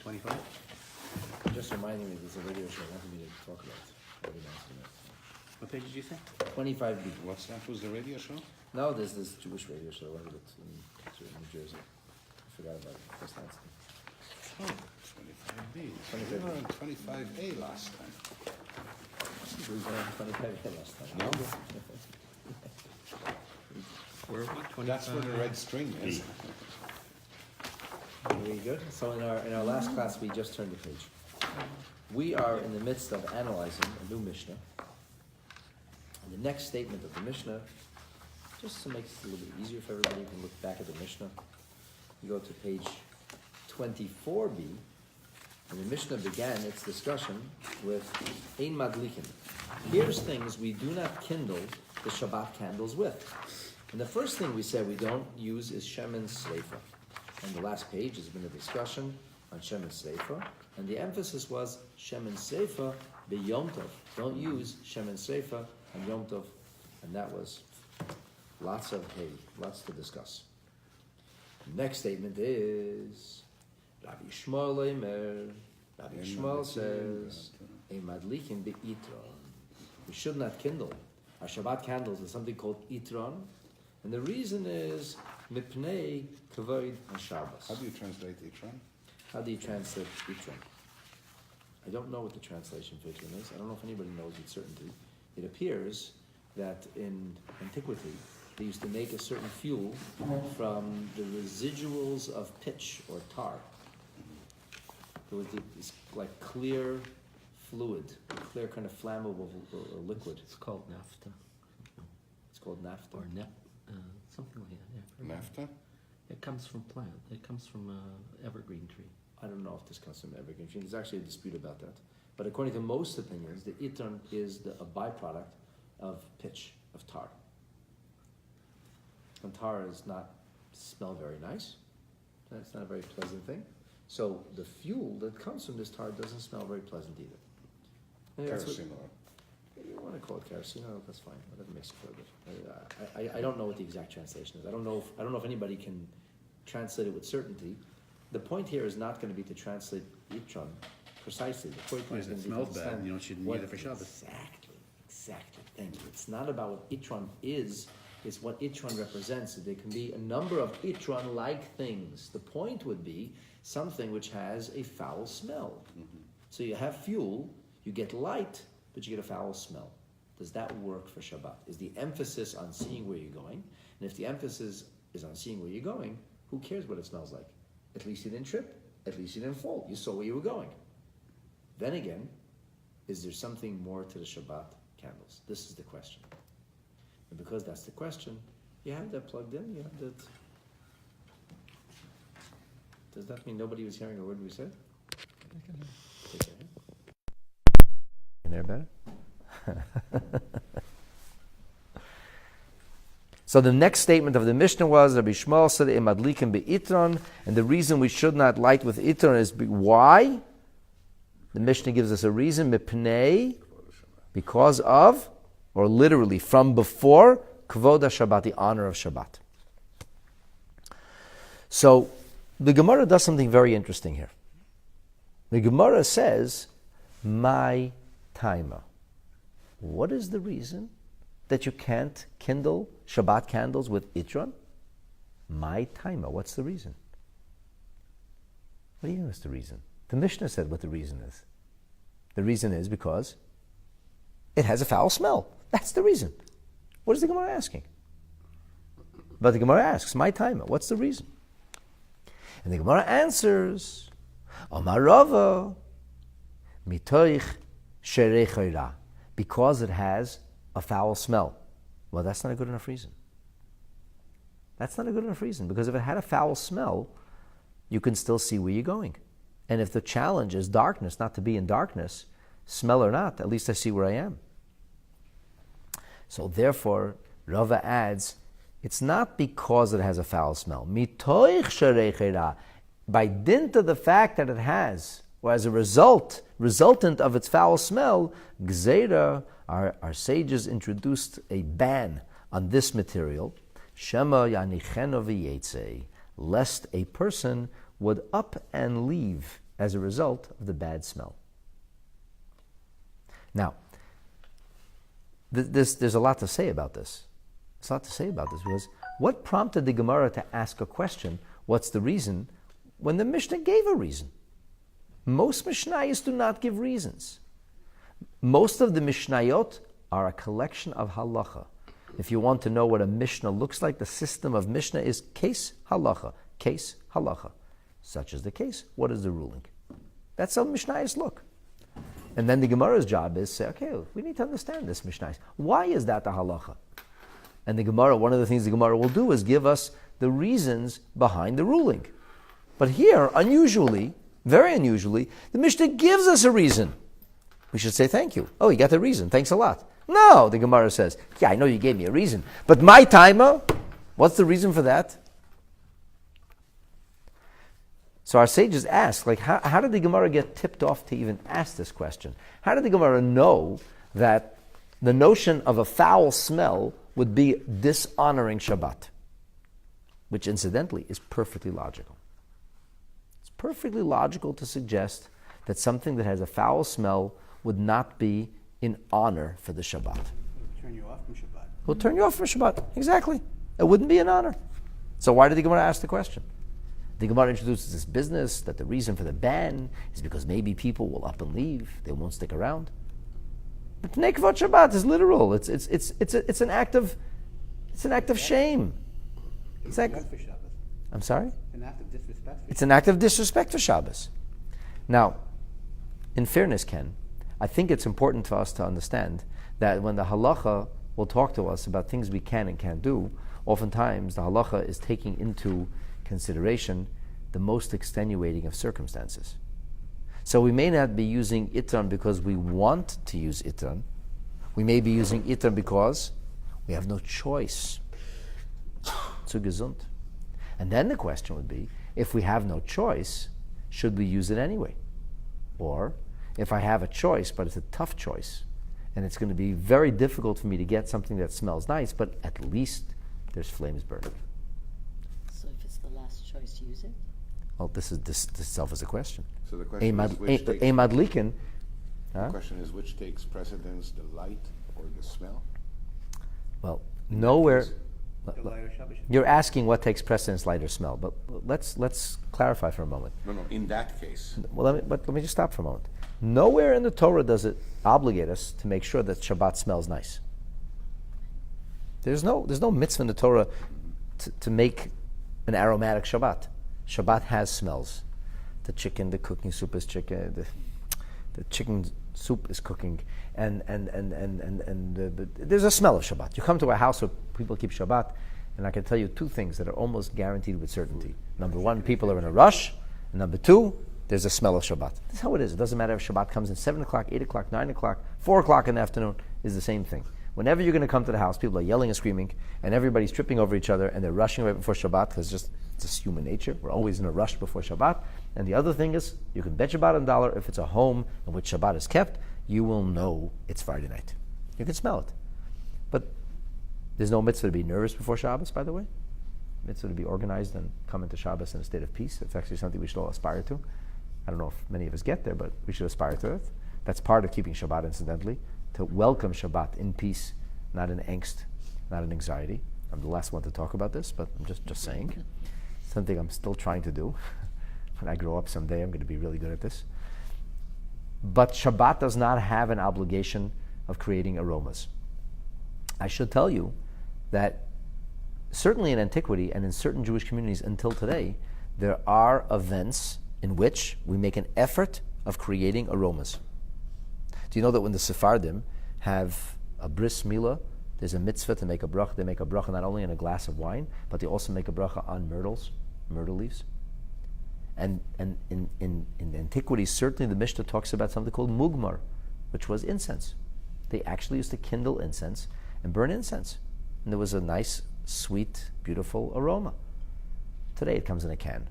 25? Just reminding me, there's a radio show I wanted me to talk about. What page did you say? 25B. What's that? Was the radio show? No, there's this Jewish radio show I wanted it in New Jersey. I forgot about it. That's nice. Oh, 25B. 25B. We were on 25A last time. We were on 25B last time. No? Where are we? That's where the red string is. Very good. So in our last class, we just turned the page. We are in the midst of analyzing a new Mishnah. And the next statement of the Mishnah, just to make it a little bit easier for everybody, you can look back at the Mishnah. You go to page 24b, and the Mishnah began its discussion with Ein Madlikin. Here's things we do not kindle the Shabbat candles with. And the first thing we said we don't use is Shemen Sreifa. On the last page has been a discussion on Shemen Sreifa, and the emphasis was Shemen Sreifa be Yom Tov. Don't use Shemen Sreifa on Yom Tov, and that was lots to discuss. The next statement is Rabbi Shmuel Eimer. Rabbi Shmuel says, "A madlikin be'itron." We should not kindle. Our Shabbat candles is something called itron, and the reason is mipnei kavod haShabbos. How do you translate Itron? How do you translate itron? I don't know what the translation for itron is. I don't know if anybody knows with certainty. It appears that in antiquity they used to make a certain fuel from the residuals of pitch or tar. There was this like clear fluid, clear kind of flammable or liquid. It's called naphtha. It's called naphtha. Or something like that. Yeah. Naphtha? It comes from plant. It comes from evergreen tree. I don't know if this comes from evergreen tree. There's actually a dispute about that. But according to most opinions, the itron is a byproduct of pitch, of tar. And tar does not smell very nice. It's not a very pleasant thing. So the fuel that comes from this tar doesn't smell very pleasant either. And that's what- Kerosene oil. You want to call it kerosene oil, that's fine. Whatever makes you feel good. I don't know what the exact translation is. I don't know if anybody can translate it with certainty. The point here is not going to be to translate itron precisely. The point here is going It to be to smells bad. understand You know, shouldn't what eat it for Shabbos. Exactly. Thank you. It's not about what itron is. It's what itron represents. There can be a number of itron-like things. The point would be something which has a foul smell. Mm-hmm. So you have fuel, you get light, but you get a foul smell. Does that work for Shabbat? Is the emphasis on seeing where you're going? And if the emphasis is on seeing where you're going, who cares what it smells like? At least you didn't trip. At least you didn't fall. You saw where you were going. Then again, is there something more to the Shabbat candles? This is the question. And because that's the question, you have that plugged in, you have that. Does that mean nobody was hearing a word we said? Take it ahead. Can you hear better? So the next statement of the Mishnah was, Rabbi Shmuel said, "Emadlikim be'itron," and the reason we should not light with itron is why? The Mishnah gives us a reason, mipnei, because of, or literally from before, kvod Shabbat, the honor of Shabbat. So the Gemara does something very interesting here. The Gemara says, "My timer." What is the reason that you can't kindle Shabbat candles with itron? My timer. What's the reason? What do you know is the reason? The Mishnah said what the reason is. The reason is because it has a foul smell. That's the reason. What is the Gemara asking? But the Gemara asks, my timer, what's the reason? And the Gemara answers, Amar Rava, mitoich sherei chayra, because it has a foul smell. Well, that's not a good enough reason. That's not a good enough reason, because if it had a foul smell, you can still see where you're going. And if the challenge is darkness, not to be in darkness, smell or not, at least I see where I am. So therefore, Rava adds, it's not because it has a foul smell. Mitoich sherei chayra, by dint of the fact that it has, or as a resultant of its foul smell, gzeira, our sages introduced a ban on this material, shema yanicheno v'yetze, lest a person would up and leave as a result of the bad smell. Now, there's a lot to say about this. There's a lot to say about this because what prompted the Gemara to ask a question, what's the reason, when the Mishnah gave a reason? Most Mishnayos do not give reasons. Most of the Mishnayot are a collection of halacha. If you want to know what a Mishnah looks like, the system of Mishnah is case halacha, case halacha. Such is the case. What is the ruling? That's how Mishnayos look. And then the Gemara's job is say, okay, we need to understand this Mishnayos. Why is that the halacha? And the Gemara, one of the things the Gemara will do is give us the reasons behind the ruling. But here, unusually, very unusually, the Mishnah gives us a reason. We should say thank you. Oh, you got the reason. Thanks a lot. No, the Gemara says, yeah, I know you gave me a reason. But my timer, what's the reason for that? So our sages ask, like, how did the Gemara get tipped off to even ask this question? How did the Gemara know that the notion of a foul smell would be dishonoring Shabbat? Which, incidentally, is perfectly logical. It's perfectly logical to suggest that something that has a foul smell would not be in honor for the Shabbat. It'll turn you off from Shabbat. It will turn you off from Shabbat. Exactly. It wouldn't be an honor. So why did the Gemara ask the question? The Gemara introduces this business that the reason for the ban is because maybe people will up and leave. They won't stick around. But Pnei Kvod Shabbat is literal. It's an act of shame. It's Disrespect for Shabbos. I'm sorry? An act of disrespect for It's an act of disrespect for Shabbos. Now, in fairness, Ken, I think it's important for us to understand that when the halacha will talk to us about things we can and can't do, oftentimes the halacha is taking into consideration the most extenuating of circumstances. So we may not be using itran because we want to use itran. We may be using itran because we have no choice. Zu gesund. And then the question would be, if we have no choice, should we use it anyway? Or, if I have a choice, but it's a tough choice, and it's going to be very difficult for me to get something that smells nice, but at least there's flames burning. So if it's the last choice, use it? Well, this itself is a question. So the question is which takes, Madlikin. the question is which takes precedence, the light or the smell? Well, nowhere. the light of Shabbos. You're asking what takes precedence, light or smell, but let's clarify for a moment. No, in that case. Well, let me just stop for a moment. Nowhere in the Torah does it obligate us to make sure that Shabbat smells nice. There's no mitzvah in the Torah to make an aromatic Shabbat. Shabbat has smells. The cooking soup is chicken. The chicken soup is cooking, and there's a smell of Shabbat. You come to a house where people keep Shabbat, and I can tell you two things that are almost guaranteed with certainty. Number one, people are in a rush. And number two, there's a smell of Shabbat. That's how it is. It doesn't matter if Shabbat comes in 7 o'clock, 8 o'clock, 9 o'clock, 4 o'clock in the afternoon, is the same thing. Whenever you're going to come to the house, people are yelling and screaming, and everybody's tripping over each other, and they're rushing right before Shabbat, because it's just human nature. We're always in a rush before Shabbat. And the other thing is, you can bet your bottom dollar, if it's a home in which Shabbat is kept, you will know it's Friday night. You can smell it. But there's no mitzvah to be nervous before Shabbos, by the way. Mitzvah to be organized and come into Shabbos in a state of peace. It's actually something we should all aspire to. I don't know if many of us get there, but we should aspire to it. That's part of keeping Shabbat, incidentally, to welcome Shabbat in peace, not in angst, not in anxiety. I'm the last one to talk about this, but I'm just saying. Something I'm still trying to do. When I grow up someday, I'm going to be really good at this. But Shabbat does not have an obligation of creating aromas. I should tell you that certainly in antiquity and in certain Jewish communities until today, there are events in which we make an effort of creating aromas. Do you know that when the Sephardim have a bris milah, there's a mitzvah to make a bracha. They make a bracha not only in a glass of wine, but they also make a bracha on myrtle leaves. And in antiquity, certainly the Mishnah talks about something called mugmar, which was incense. They actually used to kindle incense and burn incense. And there was a nice, sweet, beautiful aroma. Today it comes in a can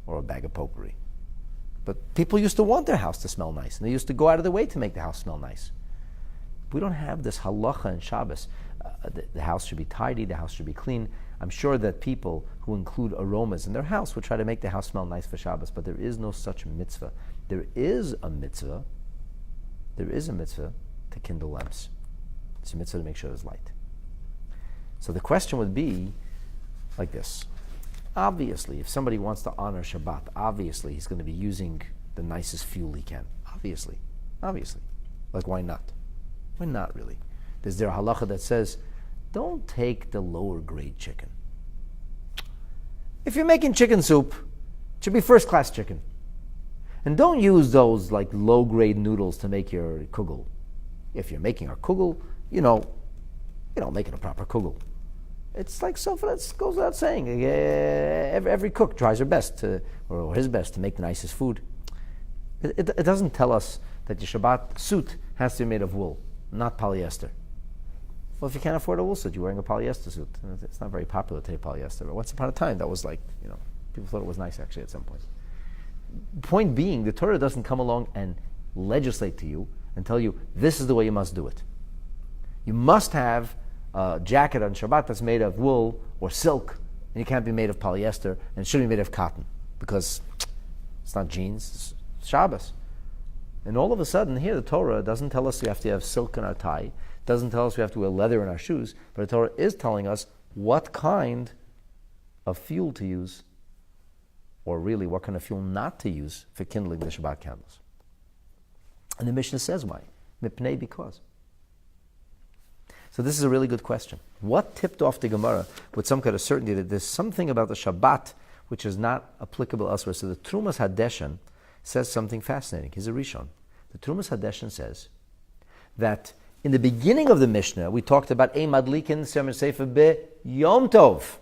or a bag of potpourri. But people used to want their house to smell nice, and they used to go out of their way to make the house smell nice. We don't have this halacha in Shabbos. The house should be tidy, the house should be clean. I'm sure that people who include aromas in their house would try to make the house smell nice for Shabbos, but there is no such mitzvah. There is a mitzvah to kindle lamps. It's a mitzvah to make sure there's light. So the question would be like this. Obviously, if somebody wants to honor Shabbat, obviously he's going to be using the nicest fuel he can. Obviously. Like, why not? Why not, really? Is there a halacha that says, don't take the lower grade chicken? If you're making chicken soup, it should be first class chicken. And don't use those like low grade noodles to make your kugel. If you're making a kugel, you don't make it a proper kugel. It's like, so that goes without saying. Every cook tries her best or his best to make the nicest food. It doesn't tell us that your Shabbat suit has to be made of wool, not polyester. Well, if you can't afford a wool suit, you're wearing a polyester suit. It's not very popular today, polyester. But once upon a time, that was like, people thought it was nice actually at some point. Point being, the Torah doesn't come along and legislate to you and tell you, this is the way you must do it. You must have a jacket on Shabbat that's made of wool or silk, and it can't be made of polyester, and it shouldn't be made of cotton, because it's not jeans, it's Shabbos. And all of a sudden, here the Torah doesn't tell us we have to have silk in our tie, doesn't tell us we have to wear leather in our shoes, but the Torah is telling us what kind of fuel to use, or really what kind of fuel not to use for kindling the Shabbat candles. And the Mishnah says why. Mipnei, because. So this is a really good question. What tipped off the Gemara with some kind of certainty that there's something about the Shabbat which is not applicable elsewhere? So the Trumas Hadeshan says something fascinating. He's a Rishon. The Trumas Hadeshan says that in the beginning of the Mishnah, we talked about Ein Madlikin Semer Sefer Be Yom Tov.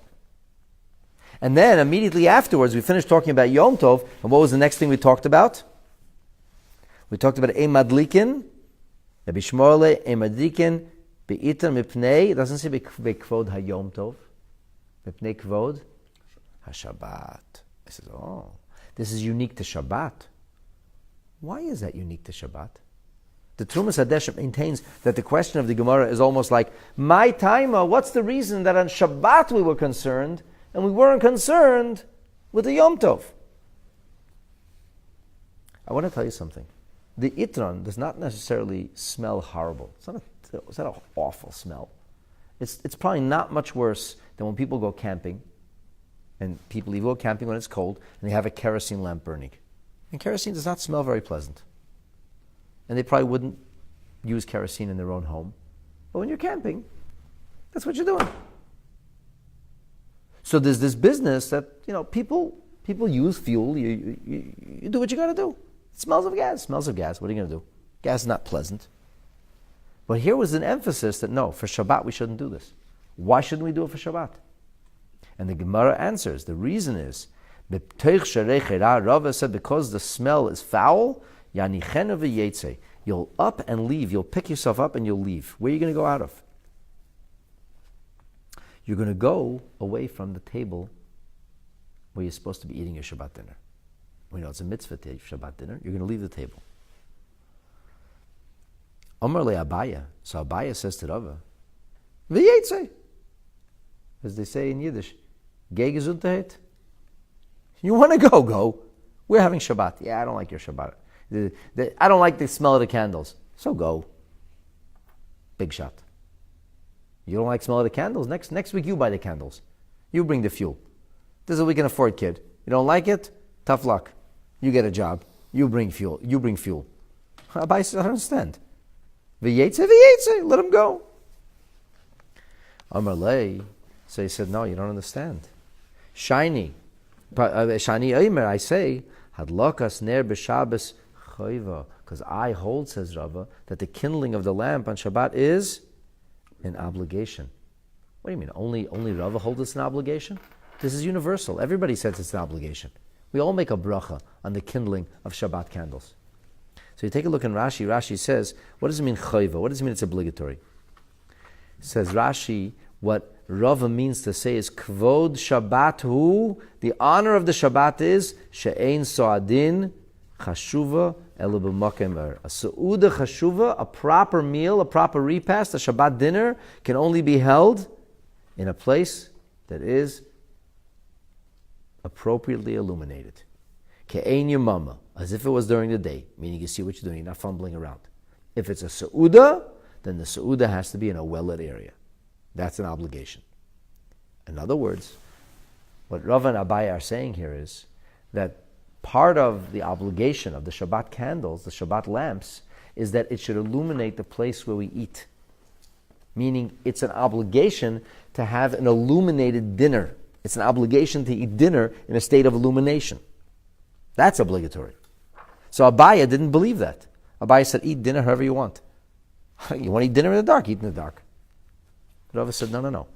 And then immediately afterwards, we finished talking about Yom Tov, and what was the next thing we talked about? We talked about Ein Madlikin, Rabbi Shmuel, Ein Madlikin, Be'itar Mipnei, it doesn't say Bekvod HaYom Tov, Mipnei Kvod HaShabbat. I said, this is unique to Shabbat. Why is that unique to Shabbat? The Trumas Hadesha maintains that the question of the Gemara is almost like, my taima, what's the reason that on Shabbat we were concerned, and we weren't concerned with the Yom Tov? I want to tell you something. The Itron does not necessarily smell horrible. It's not an awful smell. It's probably not much worse than when people go camping, and people even go camping when it's cold, and they have a kerosene lamp burning. And kerosene does not smell very pleasant. And they probably wouldn't use kerosene in their own home. But when you're camping, that's what you're doing. So there's this business that, people use fuel. You do what you got to do. It smells of gas. What are you going to do? Gas is not pleasant. But here was an emphasis that no, for Shabbat we shouldn't do this. Why shouldn't we do it for Shabbat? And the Gemara answers, the reason is, Rava said, because the smell is foul, you'll up and leave. You'll pick yourself up and you'll leave. Where are you going to go out of? You're going to go away from the table where you're supposed to be eating your Shabbat dinner. We know it's a mitzvah to eat Shabbat dinner. You're going to leave the table. Amar le Abaya. So Abaya says to Rava, V'yetze. As they say in Yiddish, Geh Gesundheit. You want to go, go. We're having Shabbat. Yeah, I don't like your Shabbat. I don't like the smell of the candles. So go. Big shot. You don't like the smell of the candles? Next week you buy the candles. You bring the fuel. This is what we can afford, kid. You don't like it? Tough luck. You get a job. You bring fuel. Abai says, I don't understand. V'yetze, let him go. Amar lei. So he said, no, you don't understand. Shiny Omer, I say, Hadlokas ner b'Shabbos choiva, because I hold, says Rava, that the kindling of the lamp on Shabbat is an obligation. What do you mean? Only Rava holds it's an obligation? This is universal. Everybody says it's an obligation. We all make a bracha on the kindling of Shabbat candles. So you take a look in Rashi. Rashi says, what does it mean choiva? What does it mean it's obligatory? Says Rashi, what Rava means to say is kvod Shabbat hu, the honor of the Shabbat is she'ein so'adin chashuva elu b'makom er. A su'uda chashuva, a proper meal, a proper repast, a Shabbat dinner can only be held in a place that is appropriately illuminated. Ke'ein yamama, as if it was during the day, meaning you see what you're doing, you're not fumbling around. If it's a seuda, then the seuda has to be in a well-lit area. That's an obligation. In other words, what Rav and Abai are saying here is that part of the obligation of the Shabbat candles, the Shabbat lamps, is that it should illuminate the place where we eat. Meaning it's an obligation to have an illuminated dinner. It's an obligation to eat dinner in a state of illumination. That's obligatory. So Abaya didn't believe that. Abaya said, eat dinner however you want. You want to eat dinner in the dark? Eat in the dark. Rava said, no.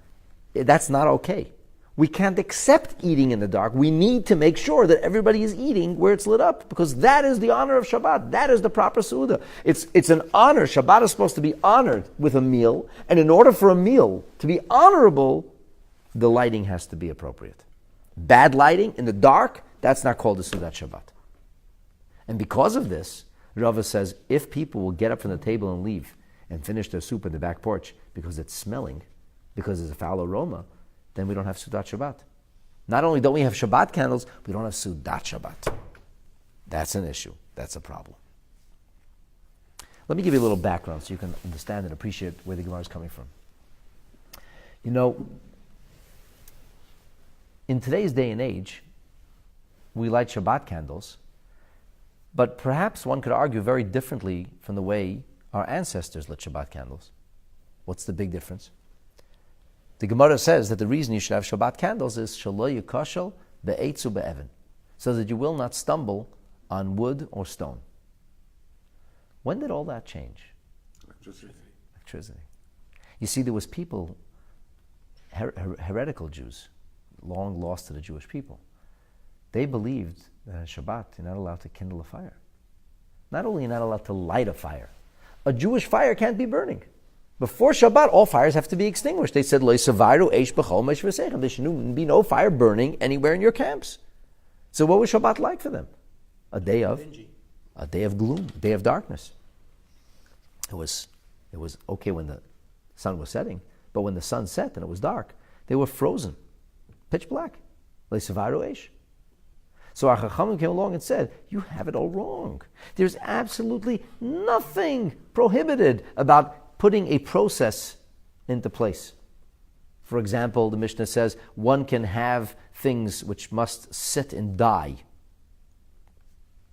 That's not okay. We can't accept eating in the dark. We need to make sure that everybody is eating where it's lit up, because that is the honor of Shabbat. That is the proper Suda. It's an honor. Shabbat is supposed to be honored with a meal, and in order for a meal to be honorable, the lighting has to be appropriate. Bad lighting in the dark, that's not called a Sudat Shabbat. And because of this, Rava says, if people will get up from the table and leave and finish their soup in the back porch because it's smelling, because there's a foul aroma, then we don't have Sudat Shabbat. Not only don't we have Shabbat candles, we don't have Sudat Shabbat. That's an issue. That's a problem. Let me give you a little background so you can understand and appreciate where the Gemara is coming from. You know, in today's day and age, we light Shabbat candles, but perhaps one could argue very differently from the way our ancestors lit Shabbat candles. What's the big difference? The Gemara says that the reason you should have Shabbat candles is shelo yikashel be'etzu be'evan, so that you will not stumble on wood or stone. When did all that change? Electricity. You see, there was people, heretical Jews, long lost to the Jewish people. They believed that on Shabbat you're not allowed to kindle a fire. Not only you're not allowed to light a fire, a Jewish fire can't be burning. Before Shabbat, all fires have to be extinguished. They said, there should be no fire burning anywhere in your camps. So what was Shabbat like for them? A day of gloom, a day of darkness. It was okay when the sun was setting, but when the sun set and it was dark, they were frozen, pitch black. So our Chachamim came along and said, you have it all wrong. There's absolutely nothing prohibited about putting a process into place. For example, the Mishnah says one can have things which must sit and die.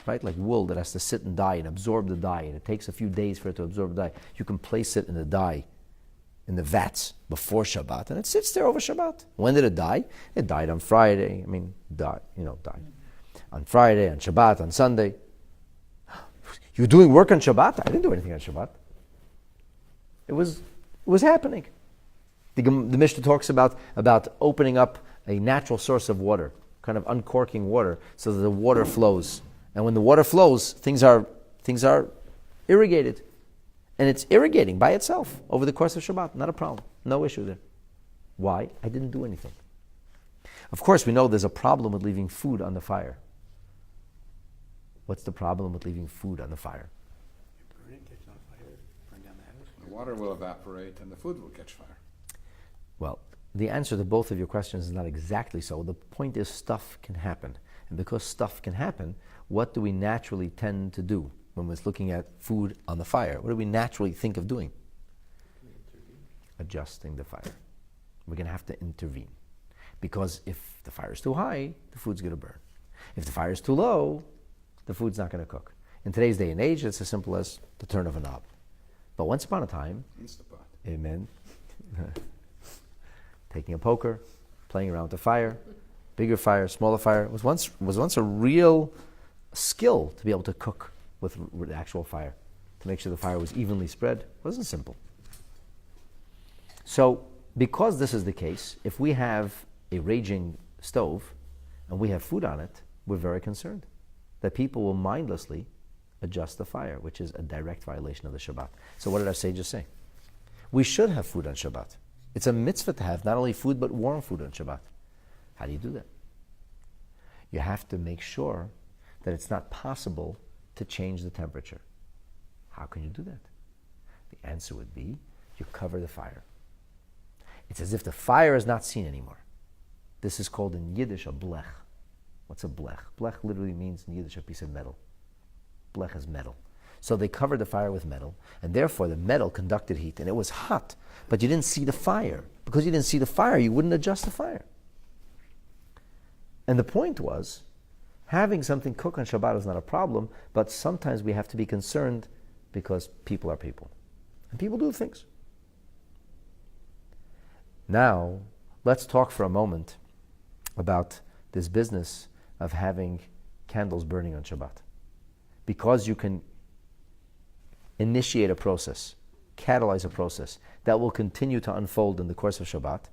Right? Like wool that has to sit and die and absorb the dye, and it takes a few days for it to absorb the dye. You can place it in the dye, in the vats, before Shabbat, and it sits there over Shabbat. When did it die? It died on Friday. Died. On Friday, on Shabbat, on Sunday. You're doing work on Shabbat? I didn't do anything on Shabbat. It was happening. The Mishnah talks about opening up a natural source of water, kind of uncorking water, so that the water flows. And when the water flows, things are irrigated. And it's irrigating by itself over the course of Shabbat. Not a problem. No issue there. Why? I didn't do anything. Of course, we know there's a problem with leaving food on the fire. What's the problem with leaving food on the fire? Burn it, catch on fire, burn down the house. The water will evaporate and the food will catch fire. Well, the answer to both of your questions is not exactly so. The point is stuff can happen. And because stuff can happen, what do we naturally tend to do when we're looking at food on the fire? What do we naturally think of doing? Adjusting the fire. We're going to have to intervene. Because if the fire is too high, the food's going to burn. If the fire is too low, the food's not going to cook. In today's day and age, it's as simple as the turn of a knob. But once upon a time, Instapot. amen, taking a poker, playing around with the fire, bigger fire, smaller fire, was once a real skill to be able to cook with actual fire, to make sure the fire was evenly spread. It wasn't simple. So, because this is the case, if we have a raging stove and we have food on it, we're very concerned that people will mindlessly adjust the fire, which is a direct violation of the Shabbat. So what did our sages say? We should have food on Shabbat. It's a mitzvah to have not only food, but warm food on Shabbat. How do you do that? You have to make sure that it's not possible to change the temperature. How can you do that? The answer would be, you cover the fire. It's as if the fire is not seen anymore. This is called in Yiddish a blech. What's a blech? Blech literally means in Yiddish a piece of metal. Blech is metal. So they covered the fire with metal, and therefore the metal conducted heat, and it was hot, but you didn't see the fire. Because you didn't see the fire, you wouldn't adjust the fire. And the point was, having something cook on Shabbat is not a problem, but sometimes we have to be concerned because people are people. And people do things. Now, let's talk for a moment about this business of having candles burning on Shabbat. Because you can initiate a process, catalyze a process that will continue to unfold in the course of Shabbat,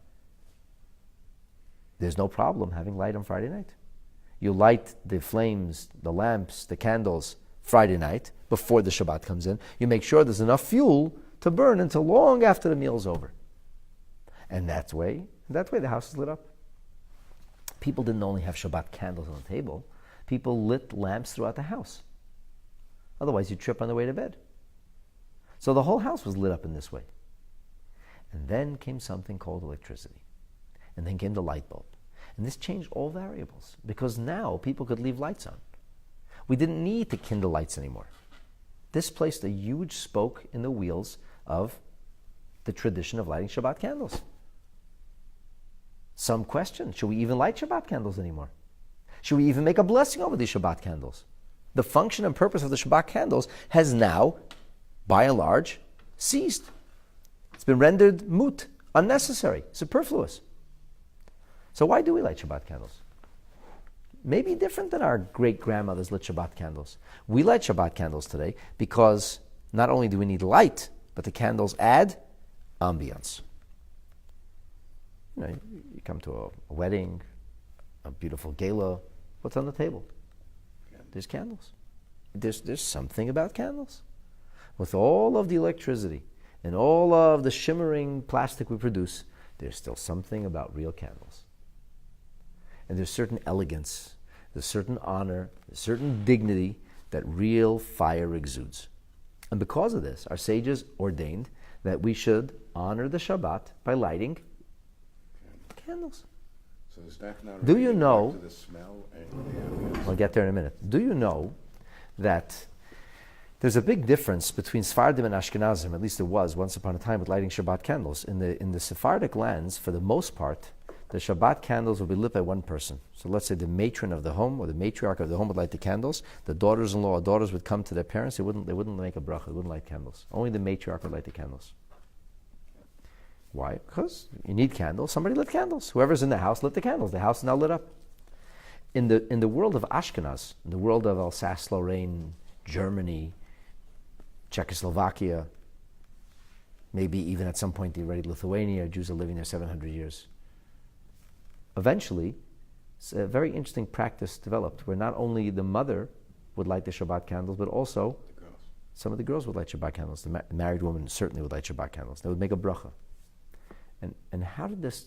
there's no problem having light on Friday night. You light the flames, the lamps, the candles Friday night before the Shabbat comes in. You make sure there's enough fuel to burn until long after the meal's over. And that way the house is lit up. People didn't only have Shabbat candles on the table, people lit lamps throughout the house. Otherwise you'd trip on the way to bed. So the whole house was lit up in this way. And then came something called electricity. And then came the light bulb. And this changed all variables, because now people could leave lights on. We didn't need to kindle lights anymore. This placed a huge spoke in the wheels of the tradition of lighting Shabbat candles. Some question, should we even light Shabbat candles anymore? Should we even make a blessing over these Shabbat candles? The function and purpose of the Shabbat candles has now, by and large, ceased. It's been rendered moot, unnecessary, superfluous. So why do we light Shabbat candles? Maybe different than our great-grandmothers lit Shabbat candles. We light Shabbat candles today because not only do we need light, but the candles add ambience. You come to a wedding, a beautiful gala. What's on the table? There's candles. There's something about candles. With all of the electricity and all of the shimmering plastic we produce, there's still something about real candles. And there's certain elegance, there's certain honor, there's certain dignity that real fire exudes. And because of this, our sages ordained that we should honor the Shabbat by lighting candles. So is that not Do you know, to the smell and the ambience? I'll get there in a minute. Do you know that there's a big difference between Sephardim and Ashkenazim, at least there was once upon a time, with lighting Shabbat candles. In the Sephardic lands, for the most part, the Shabbat candles would be lit by one person. So let's say the matron of the home or the matriarch of the home would light the candles. The daughters-in-law or daughters would come to their parents. They wouldn't make a bracha. They wouldn't light candles. Only the matriarch would light the candles. Why? Because you need candles. Somebody lit candles. Whoever's in the house lit the candles. The house is now lit up. In the world of Ashkenaz, in the world of Alsace-Lorraine, Germany, Czechoslovakia, maybe even at some point already Lithuania, Jews are living there 700 years. Eventually, a very interesting practice developed where not only the mother would light the Shabbat candles, but also some of the girls would light Shabbat candles. The married woman certainly would light Shabbat candles. They would make a bracha. And how did this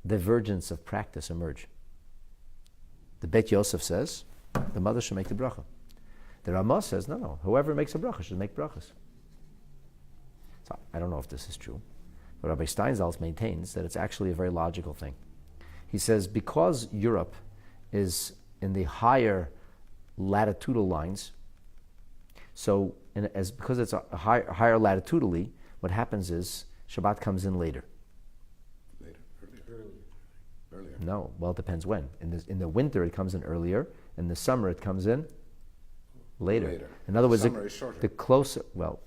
divergence of practice emerge? The Bet Yosef says the mother should make the bracha. The Ramah says, no, whoever makes a bracha should make brachas. So I don't know if this is true, but Rabbi Steinsaltz maintains that it's actually a very logical thing. He says because Europe is in the higher latitudinal lines, so because it's a higher latitudinally, what happens is Shabbat comes in later. Earlier. No, well, it depends when. In the winter it comes in earlier. In the summer it comes in later. In other words, Summer is shorter. the closer, well,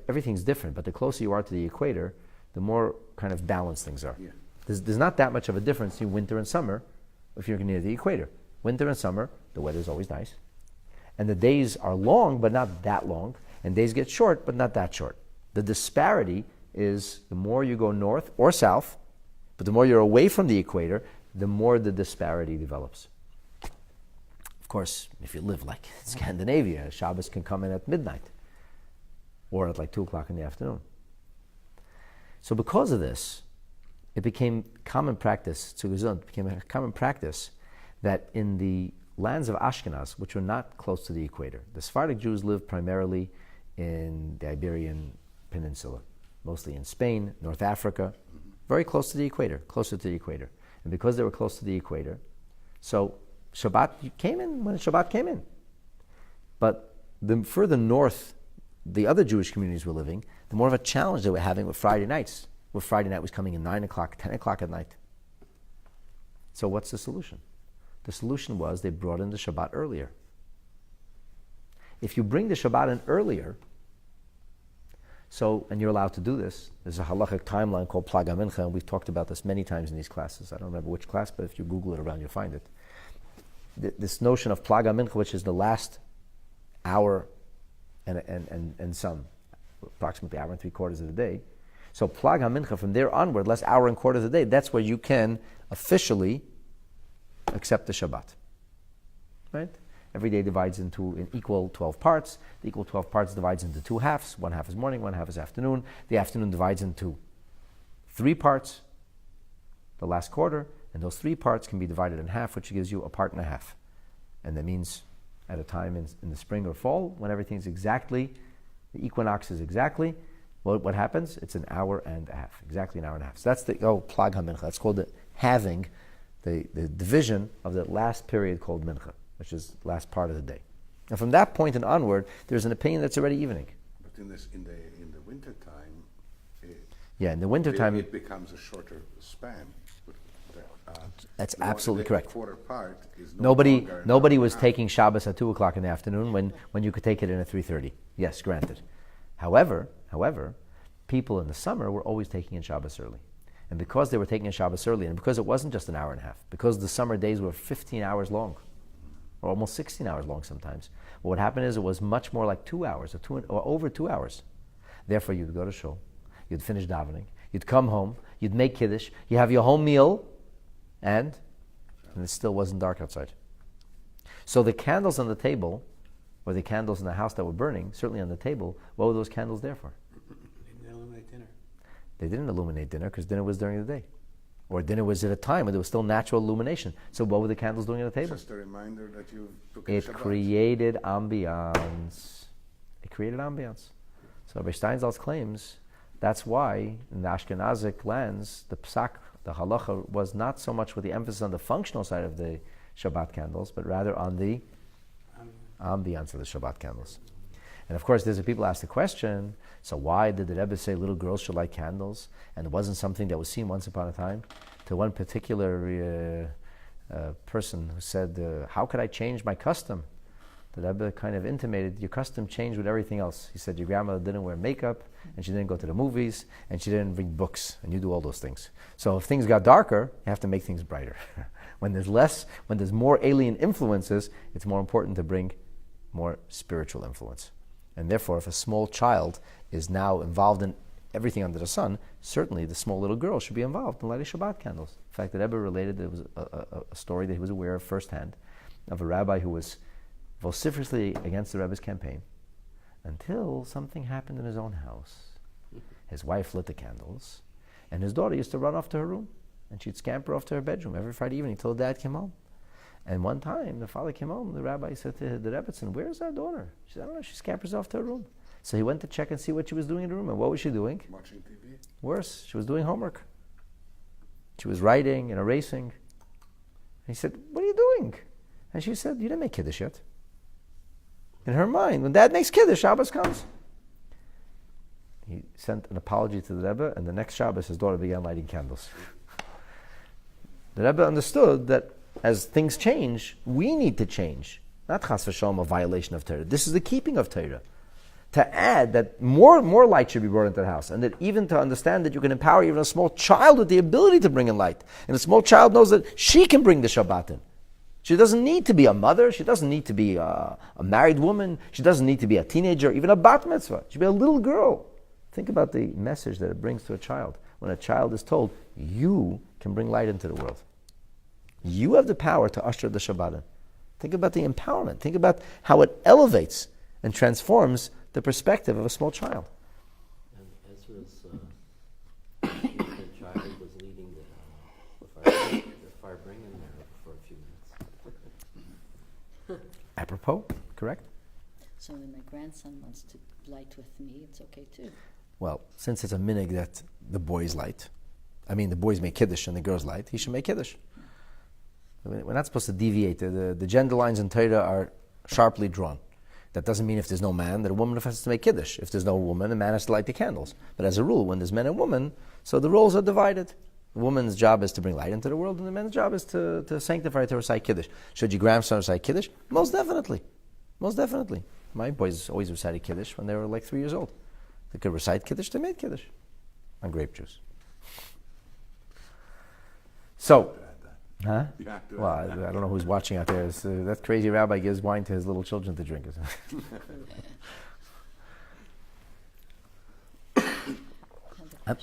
everything's different, but the closer you are to the equator, the more kind of balanced things are. Yeah. There's not that much of a difference between winter and summer if you're near the equator. Winter and summer, the weather's always nice. And the days are long, but not that long. And days get short, but not that short. The disparity is the more you go north or south, but the more you're away from the equator, the more the disparity develops. Of course, if you live like Scandinavia, Shabbos can come in at midnight or at like 2 o'clock in the afternoon. So because of this, it became common practice, that in the lands of Ashkenaz, which were not close to the equator, the Sephardic Jews lived primarily in the Iberian Peninsula, mostly in Spain, North Africa, very close to the equator, closer to the equator. And because they were close to the equator, so Shabbat came in when Shabbat came in. But the further north the other Jewish communities were living, the more of a challenge they were having with Friday nights, where Friday night was coming in 9 o'clock, 10 o'clock at night. So what's the solution? The solution was they brought in the Shabbat earlier. If you bring the Shabbat in earlier, and you're allowed to do this, there's a halachic timeline called Plag HaMincha, and we've talked about this many times in these classes. I don't remember which class, but if you Google it around, you'll find it. This notion of Plag HaMincha, which is the last hour and some, approximately hour and 3/4 of the day. So Plag HaMincha, from there onward, last hour and quarter of the day, that's where you can officially accept the Shabbat. Right? Every day divides into an equal 12 parts. The equal 12 parts divides into 2 halves. 1 half is morning, 1 half is afternoon. The afternoon divides into 3 parts, the last quarter, and those 3 parts can be divided in half, which gives you a part and a half. And that means at a time in the spring or fall, when everything's exactly, the equinox is exactly, what happens? It's an hour and a half, exactly an hour and a half. So that's the Plag HaMincha. That's called the halving, the division of the last period called Mincha, which is last part of the day. And from that point and onward, there's an opinion that's already evening. But in the winter time, in the winter time, it becomes a shorter span. That's absolutely correct. Quarter part is nobody was taking Shabbos at 2 o'clock in the afternoon when you could take it in at 3:30. Yes, granted. However, people in the summer were always taking in Shabbos early. And because they were taking in Shabbos early, and because it wasn't just an hour and a half, because the summer days were 15 hours long, or almost 16 hours long sometimes, what happened is it was much more like 2 hours, or over 2 hours. Therefore, you'd go to shul, you'd finish davening, you'd come home, you'd make kiddush, you have your home meal, and it still wasn't dark outside. So the candles on the table, or the candles in the house that were burning, certainly on the table, what were those candles there for? They didn't illuminate dinner. They didn't illuminate dinner because dinner was during the day. Or dinner was at a time when there was still natural illumination. So what were the candles doing on the table? Just a reminder that you took It Shabbat. created ambiance. It created ambiance. So Rabbi Steinsaltz claims that's why in the Ashkenazic lands, the psak, the halacha, was not so much with the emphasis on the functional side of the Shabbat candles, but rather on the ambiance of the Shabbat candles. And of course, there's people ask the question, so why did the Rebbe say little girls should light candles? And it wasn't something that was seen once upon a time? To one particular person who said, how could I change my custom? The Rebbe kind of intimated, your custom changed with everything else. He said, your grandmother didn't wear makeup, and she didn't go to the movies, and she didn't read books, and you do all those things. So if things got darker, you have to make things brighter. When there's more alien influences, it's more important to bring more spiritual influence. And therefore, if a small child is now involved in everything under the sun, certainly the small little girl should be involved in lighting Shabbat candles. In fact, the Rebbe related, there was a story that he was aware of firsthand, of a rabbi who was vociferously against the Rebbe's campaign until something happened in his own house. His wife lit the candles, and his daughter used to run off to her room, and she'd scamper off to her bedroom every Friday evening till dad came home. And one time, the father came home, the rabbi said to the Rebbetzin, where's our daughter? She said, I don't know, she scampers off to her room. So he went to check and see what she was doing in the room. And what was she doing? Watching TV. Worse, she was doing homework. She was writing and erasing. And he said, what are you doing? And she said, you didn't make Kiddush yet. In her mind, when Dad makes Kiddush, Shabbos comes. He sent an apology to the Rebbe, and the next Shabbos, his daughter began lighting candles. The Rebbe understood that as things change, we need to change. Not chas v'shalom, a violation of Torah. This is the keeping of Torah. To add that more light should be brought into the house, and that even to understand that you can empower even a small child with the ability to bring in light. And a small child knows that she can bring the Shabbat in. She doesn't need to be a mother. She doesn't need to be a married woman. She doesn't need to be a teenager, even a bat mitzvah. She should be a little girl. Think about the message that it brings to a child. When a child is told, you can bring light into the world. You have the power to usher the Shabbat in. Think about the empowerment. Think about how it elevates and transforms the perspective of a small child. And Ezra's the child was leading the fire bring in there for a few minutes. Apropos, correct? So when my grandson wants to light with me, it's okay too. Well, since it's a minig that the boys light, I mean, the boys make Kiddush and the girls light, he should make Kiddush. We're not supposed to deviate. The gender lines in Torah are sharply drawn. That doesn't mean if there's no man that a woman has to make Kiddush. If there's no woman, a man has to light the candles. But as a rule, when there's men and women, so the roles are divided. The woman's job is to bring light into the world, and the man's job is to sanctify, to recite Kiddush. Should your grandson recite Kiddush? Most definitely. Most definitely. My boys always recited Kiddush when they were like 3 years old. They could recite Kiddush, they made Kiddush on grape juice. So, huh? You have to Well, I don't know who's watching out there. That crazy rabbi gives wine to his little children to drink.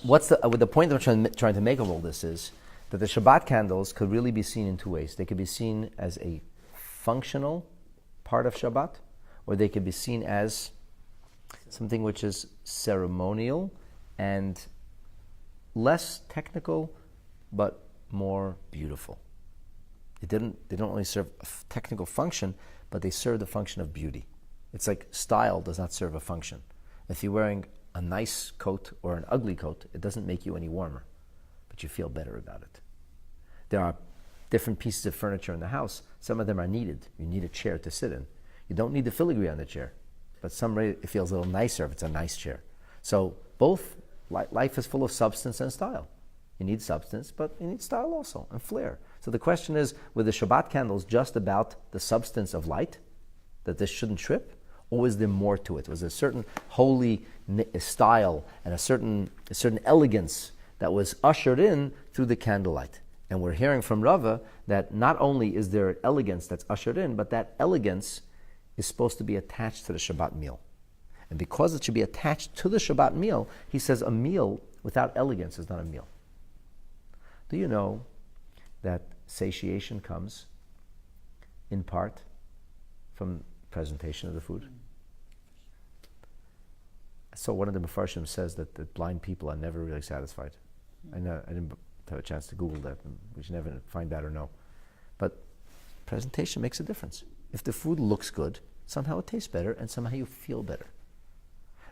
What's the point I'm trying to make of all this is that the Shabbat candles could really be seen in two ways. They could be seen as a functional part of Shabbat, or they could be seen as something which is ceremonial and less technical, but more beautiful. They don't only serve a technical function, but they serve the function of beauty. It's like style does not serve a function. If you're wearing a nice coat or an ugly coat, it doesn't make you any warmer, but you feel better about it. There are different pieces of furniture in the house. Some of them are needed. You need a chair to sit in. You don't need the filigree on the chair, but it feels a little nicer if it's a nice chair. So both, life is full of substance and style. You need substance, but you need style also, and flair. So the question is, were the Shabbat candles just about the substance of light, that this shouldn't trip? Or was there more to it? Was there a certain holy style and a certain elegance that was ushered in through the candlelight? And we're hearing from Rava that not only is there elegance that's ushered in, but that elegance is supposed to be attached to the Shabbat meal. And because it should be attached to the Shabbat meal, he says a meal without elegance is not a meal. Do you know that satiation comes in part from presentation of the food? So one of the Mefarshim says that blind people are never really satisfied. I didn't have a chance to Google that. We should never find that or know. But presentation makes a difference. If the food looks good, somehow it tastes better and somehow you feel better.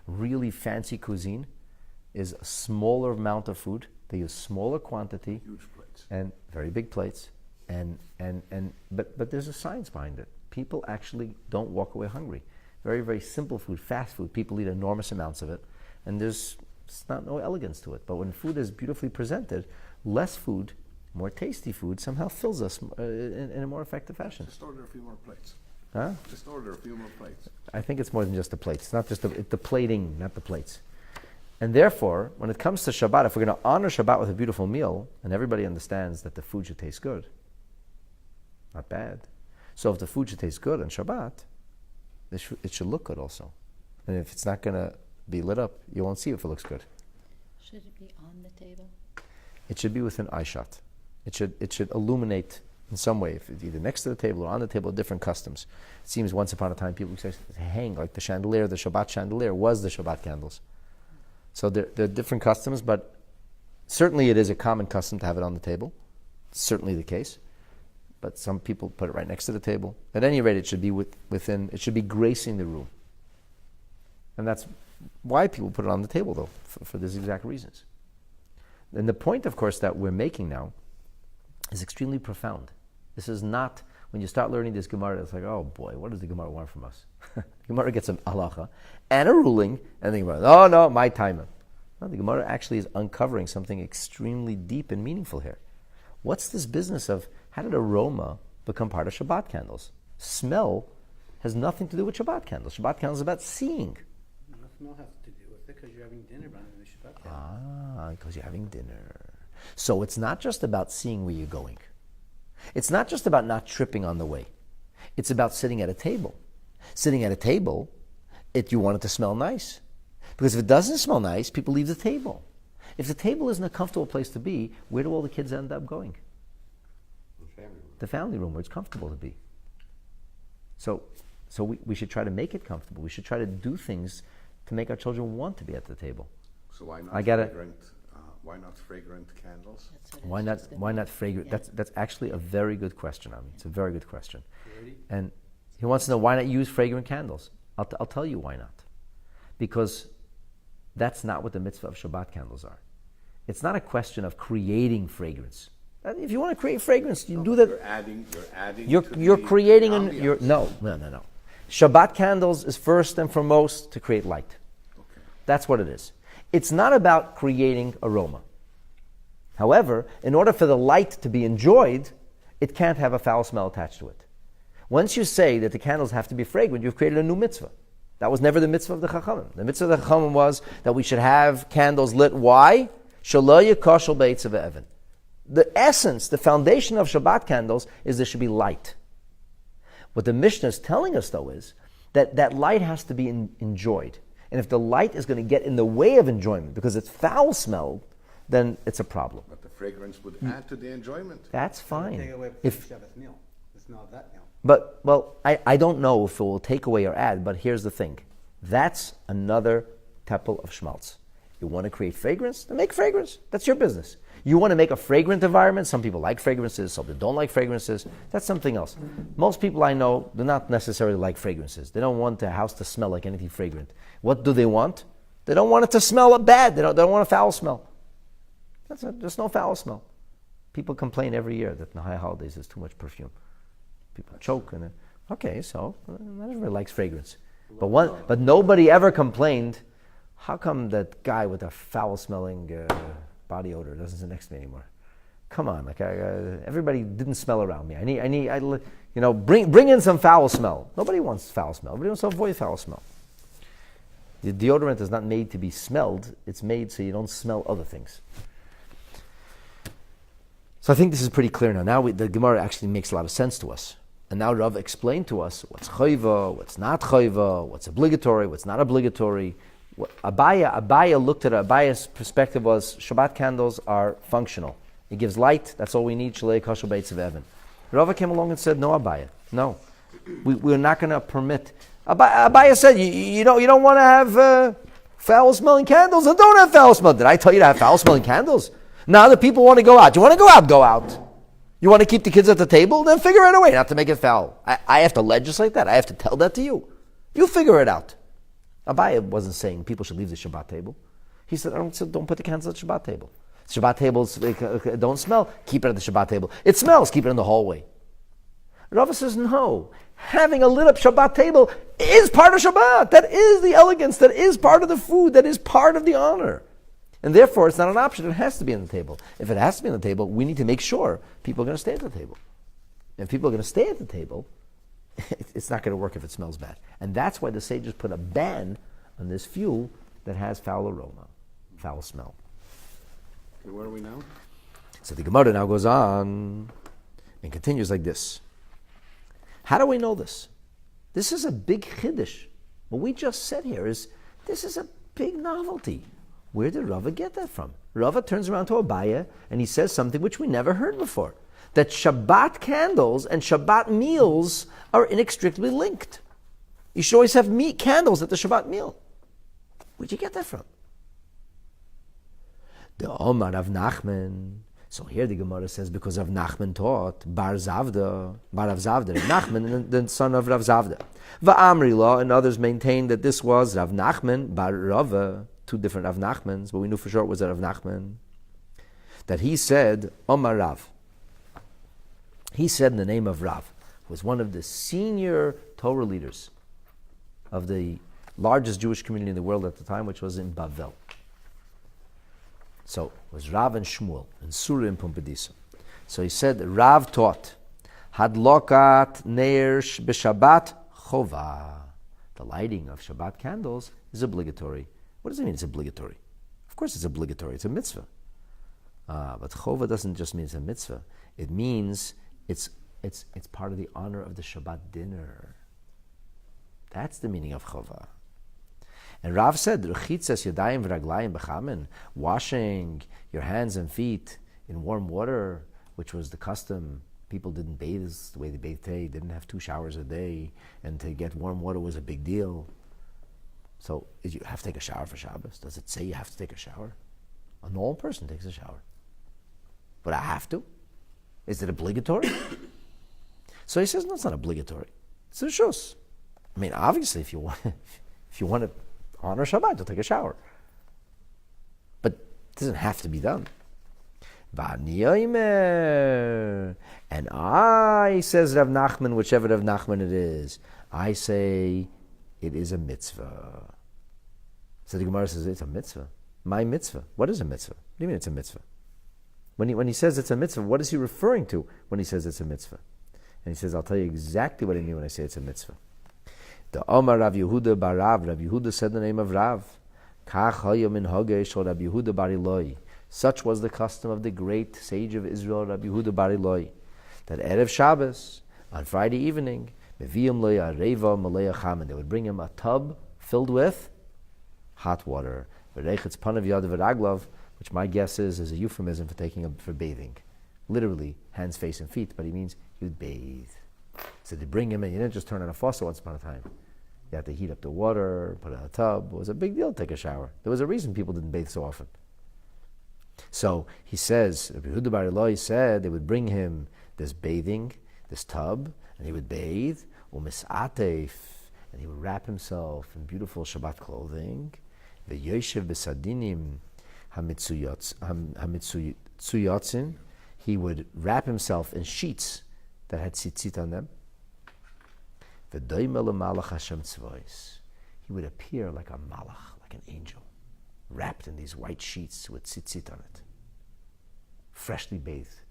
Really fancy cuisine is a smaller amount of food. They use smaller quantity. Huge plates. And very big plates. But there's a science behind it. People actually don't walk away hungry. Very, very simple food, fast food. People eat enormous amounts of it, and there's no elegance to it. But when food is beautifully presented, less food, more tasty food, somehow fills us in a more effective fashion. Just order a few more plates. Huh? Just order a few more plates. I think it's more than just the plates. It's not just the plating, not the plates. And therefore, when it comes to Shabbat, if we're going to honor Shabbat with a beautiful meal, and everybody understands that the food should taste good, not bad. So if the food should taste good on Shabbat, it should look good also. And if it's not going to be lit up, you won't see if it looks good. Should it be on the table? It should be within eye shot. It should illuminate in some way, if it's either next to the table or on the table, different customs. It seems once upon a time people used to hang, like the chandelier, the Shabbat chandelier was the Shabbat candles. So there are different customs, but certainly it is a common custom to have it on the table. It's certainly the case. But some people put it right next to the table. At any rate, it should be within. It should be gracing the room, and that's why people put it on the table, though, for these exact reasons. And the point, of course, that we're making now is extremely profound. This is not when you start learning this Gemara. It's like, oh boy, what does the Gemara want from us? Gemara gets an halacha and a ruling, and the Gemara, oh no, my time. No, the Gemara actually is uncovering something extremely deep and meaningful here. What's this business of how did aroma become part of Shabbat candles? Smell has nothing to do with Shabbat candles. Shabbat candles is about seeing. What smell has to do with it? Because you're having dinner rather than Shabbat candle. Because you're having dinner. So it's not just about seeing where you're going. It's not just about not tripping on the way. It's about sitting at a table. Sitting at a table, you want it to smell nice. Because if it doesn't smell nice, people leave the table. If the table isn't a comfortable place to be, where do all the kids end up going? The family room, where it's comfortable to be. So we should try to make it comfortable. We should try to do things to make our children want to be at the table. So why not fragrant candles? Why not fragrant? Yeah. That's actually a very good question, Ami. It's a very good question. And he wants to know why not use fragrant candles. I'll tell you why not. Because that's not what the mitzvah of Shabbat candles are. It's not a question of creating fragrance. If you want to create fragrance, you do that. You're adding. You're creating no. Shabbat candles is first and foremost to create light. Okay. That's what it is. It's not about creating aroma. However, in order for the light to be enjoyed, it can't have a foul smell attached to it. Once you say that the candles have to be fragrant, you've created a new mitzvah. That was never the mitzvah of the Chachamim. The mitzvah of the Chachamim was that we should have candles lit. Why? Shelo yikoshel be'etzav ve'evan. The essence, the foundation of Shabbat candles is there should be light. What the Mishnah is telling us, though, is that that light has to be enjoyed. And if the light is going to get in the way of enjoyment because it's foul smelled, then it's a problem. But the fragrance would add to the enjoyment. That's Take fine. away from If the Shabbat meal. It's not that meal. But, well, I don't know if it will take away or add, but here's the thing. That's another tepel of schmaltz. You want to create fragrance? Then make fragrance. That's your business. You want to make a fragrant environment? Some people like fragrances, some people don't like fragrances. That's something else. Most people I know do not necessarily like fragrances. They don't want their house to smell like anything fragrant. What do they want? They don't want it to smell bad. They don't want a foul smell. There's no foul smell. People complain every year that in the high holidays there's too much perfume. People choke. Okay, so not everybody likes fragrance. But nobody ever complained, how come that guy with a foul-smelling body odor doesn't sit next to me anymore? Come on, everybody didn't smell around me. Bring in some foul smell. Nobody wants foul smell. Everybody wants to avoid foul smell. The deodorant is not made to be smelled. It's made so you don't smell other things. So I think this is pretty clear now. Now the Gemara actually makes a lot of sense to us. And now Rav explained to us what's chayva, what's not chayva, what's obligatory, what's not obligatory. Abaya looked at it. Abaya's perspective was Shabbat candles are functional. It gives light. That's all we need. Shalei kashal beitz of Evan. Rava came along and said, no, Abaya. No. We're not going to permit. Abaya said, you don't want to have foul-smelling candles, then don't have foul-smelling. Did I tell you to have foul-smelling candles? Now the people want to go out. You want to go out? Go out. You want to keep the kids at the table? Then figure out a way not to make it foul. I have to legislate that. I have to tell that to you. You figure it out. Abaya wasn't saying people should leave the Shabbat table. He said, don't put the candles at the Shabbat table. Shabbat tables don't smell. Keep it at the Shabbat table. It smells. Keep it in the hallway. Rava says, no. Having a lit up Shabbat table is part of Shabbat. That is the elegance. That is part of the food. That is part of the honor. And therefore, it's not an option. It has to be on the table. If it has to be on the table, we need to make sure people are going to stay at the table. And if people are going to stay at the table, it's not going to work if it smells bad. And that's why the sages put a ban on this fuel that has foul aroma, foul smell. Okay, where are we now? So the Gemara now goes on and continues like this. How do we know this? This is a big chiddush. What we just said here is, this is a big novelty. Where did Rava get that from? Rava turns around to Abaya and he says something which we never heard before. That Shabbat candles and Shabbat meals are inextricably linked. You should always have candles at the Shabbat meal. Where'd you get that from? The Omar of Nachman. So here the Gemara says because Rav Nachman taught Bar Rav Zavda, Nachman, the son of Rav Zavda. Va'amri law and others maintain that this was Rav Nachman Bar Rava, two different Rav Nachmans, but we knew for sure it was a Rav Nachman. That he said Omar Rav. He said in the name of Rav, who was one of the senior Torah leaders of the largest Jewish community in the world at the time, which was in Bavel. So it was Rav and Shmuel and Surah and Pumbedisa. So he said, Rav taught, Hadlokat Neir b'Shabbat Chova. The lighting of Shabbat candles is obligatory. What does it mean it's obligatory? Of course it's obligatory. It's a mitzvah. But Chova doesn't just mean it's a mitzvah. It means it's part of the honor of the Shabbat dinner. That's the meaning of Chova. And Rav said, Rechitzas yadayim v'raglayim b'chamen, washing your hands and feet in warm water, which was the custom. People didn't bathe the way they bathed today, didn't have 2 showers a day, and to get warm water was a big deal. So, did you have to take a shower for Shabbos? Does it say you have to take a shower? A normal person takes a shower. But I have to? Is it obligatory? So he says, no, it's not obligatory. It's a shus. I mean, obviously, if you want to honor Shabbat, you'll take a shower. But doesn't have to be done. And I, says Rav Nachman, whichever Rav Nachman it is, I say it is a mitzvah. So the Gemara says it's a mitzvah. My mitzvah. What is a mitzvah? What do you mean it's a mitzvah? When he says it's a mitzvah, what is he referring to when he says it's a mitzvah? And he says, I'll tell you exactly what I mean when I say it's a mitzvah. The Omar Rav Yehuda bar Rav. Rav Yehuda said the name of Rav. Kach hayom min hagei shel Rav Yehuda bar Ilai. Such was the custom of the great sage of Israel, Rav Yehuda bar Ilai, that Erev Shabbos, on Friday evening, meviyim lo yareva malei chamen. They would bring him a tub filled with hot water. V'reichitz panav yad v'raglav, which my guess is a euphemism for bathing. Literally, hands, face, and feet, but he means you'd bathe. So they bring him in. You didn't just turn on a faucet once upon a time. You had to heat up the water, put it in a tub. It was a big deal to take a shower. There was a reason people didn't bathe so often. So he says, Rabbi Yehuda bar Ilai said they would bring him this bathing, this tub, and he would bathe, umisatef, and he would wrap himself in beautiful Shabbat clothing, v'yoshev b'sadinim hamitzuyotzin. He would wrap himself in sheets that had tzitzit on them. V'doimel malach Hashem tzvois. He would appear like a malach, like an angel, wrapped in these white sheets with tzitzit on it, freshly bathed.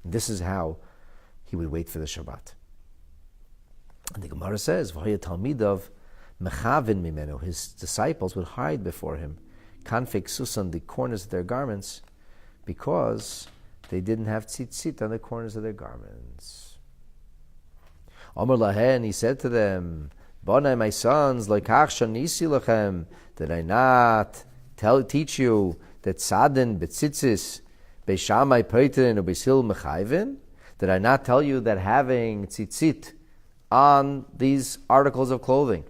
And this is how he would wait for the Shabbat. And the Gemara says, "V'haya talmidav mechavin mimenu." His disciples would hide before him, kanfek susan, the corners of their garments, because they didn't have tzitzit on the corners of their garments. Amar lahen, he said to them, "Bonai, my sons, loikach shanisi lachem, did I not teach you that tzadin betzitzis beishamai peiterin ubesil mechayvin? Did I not tell you that having tzitzit on these articles of clothing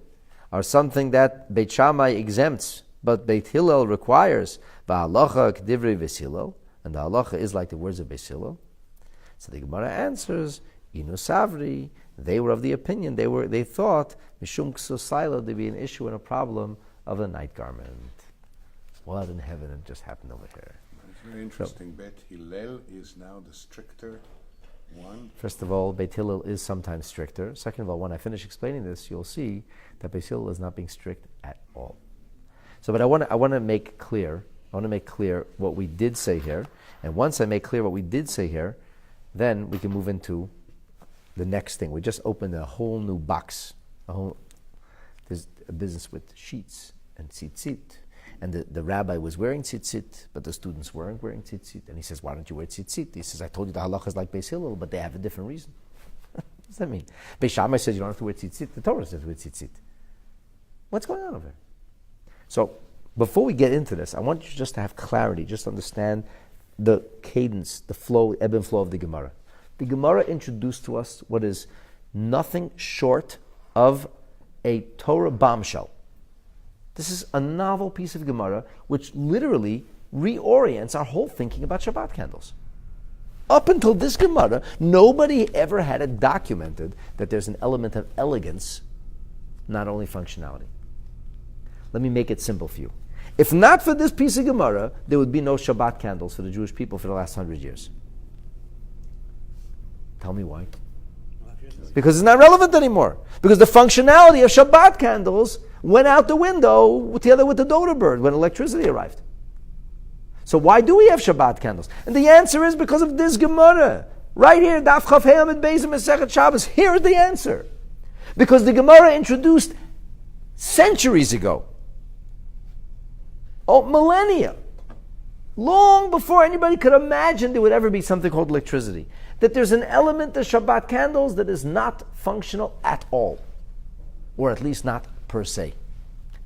are something that Beit Shammai exempts, but Beit Hillel requires? Ba'alacha k'divrei Beis Hillel, and the halacha is like the words of Beis Hillel." So the Gemara answers, Inu Savri, they were of the opinion, they thought Mishum K'sosaila, there'd be an issue and a problem of a night garment. What in heaven had just happened over here? It's very interesting. Beit Hillel is now the stricter one. First of all, Beit Hillel is sometimes stricter. Second of all, when I finish explaining this, you'll see that Beit Hillel is not being strict at all. So, but I want to make clear what we did say here. And once I make clear what we did say here, then we can move into the next thing. We just opened a whole new box. There's a business with sheets and tzitzit. And the rabbi was wearing tzitzit, but the students weren't wearing tzitzit. And he says, "Why don't you wear tzitzit?" He says, "I told you the halacha is like Beis Hillel, but they have a different reason." What does that mean? Beis Shammai says you don't have to wear tzitzit. The Torah says wear tzitzit. What's going on over here? So, before we get into this, I want you just to have clarity, just understand the cadence, the flow, ebb and flow of the Gemara. The Gemara introduced to us what is nothing short of a Torah bombshell. This is a novel piece of Gemara which literally reorients our whole thinking about Shabbat candles. Up until this Gemara, nobody ever had it documented that there's an element of elegance, not only functionality. Let me make it simple for you. If not for this piece of Gemara, there would be no Shabbat candles for the Jewish people for the last 100 years. Tell me why. Because it's not relevant anymore. Because the functionality of Shabbat candles went out the window together with the dodo bird when electricity arrived. So why do we have Shabbat candles? And the answer is because of this Gemara. Right here, Daf Chaf Hei Amud Beis Masechet Shabbos. Here's the answer. Because the Gemara introduced centuries ago, millennia, long before anybody could imagine there would ever be something called electricity, that there's an element of Shabbat candles that is not functional at all, or at least not per se.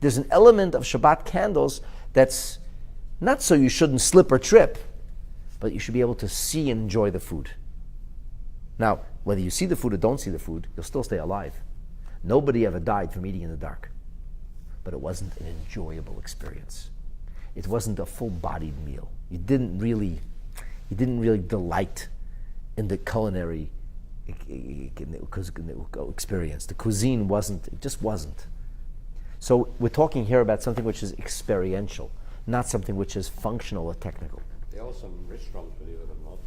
There's an element of Shabbat candles that's not so you shouldn't slip or trip, but you should be able to see and enjoy the food. Now, whether you see the food or don't see the food, you'll still stay alive. Nobody ever died from eating in the dark, but it wasn't an enjoyable experience. It wasn't a full-bodied meal. You didn't really delight in the culinary experience. The cuisine it just wasn't. So we're talking here about something which is experiential. not something which is functional or technical. There are some restaurants, believe it or not,